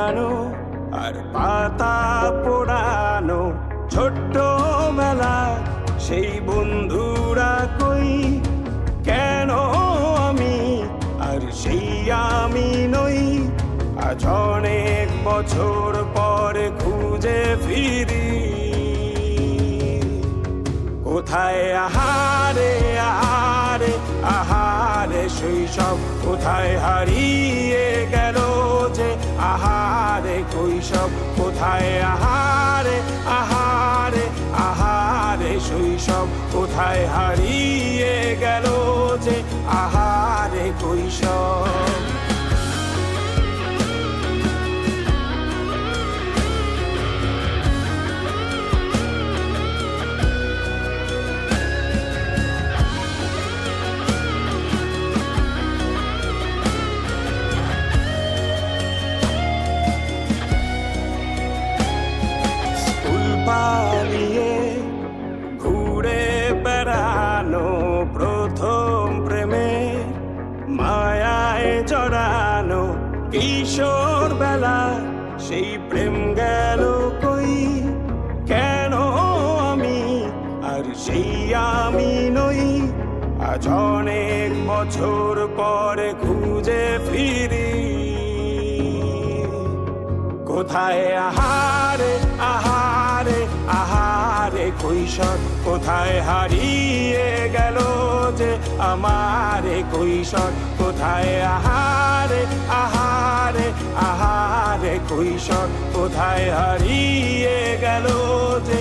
হারানো আর পাতা পোড়ানো ছোট্ট মেলা সেই বন্ধুরা কই কেন আমি আর সেই আমি নই আজ অনেক বছর পরে খুঁজে ফিরি কোথায় আহারে আহারে আহারে শৈশব কোথায় হারিয়ে গেল যে আহারে কৈশব কোথায় আহারে আহারে আহারে শৈশব কোথায় হারিয়ে গেল যে আহারে কৈশব পালিয়ে ঘুরে বেড়ানো প্রথম প্রেমে মায়ায় জড়ানো কিশোর বেলা সেই প্রেম গেল কই কেন আমি আর সেই আমি নই আজ অনেক বছর পরে খুঁজে ফিরি কোথায় আহারে আহারে আহারে কৈশোর কোথায় হারিয়ে গেল যে আমারে কৈশোর কোথায় আহারে আহারে আহারে কৈশোর কোথায় হারিয়ে গেল যে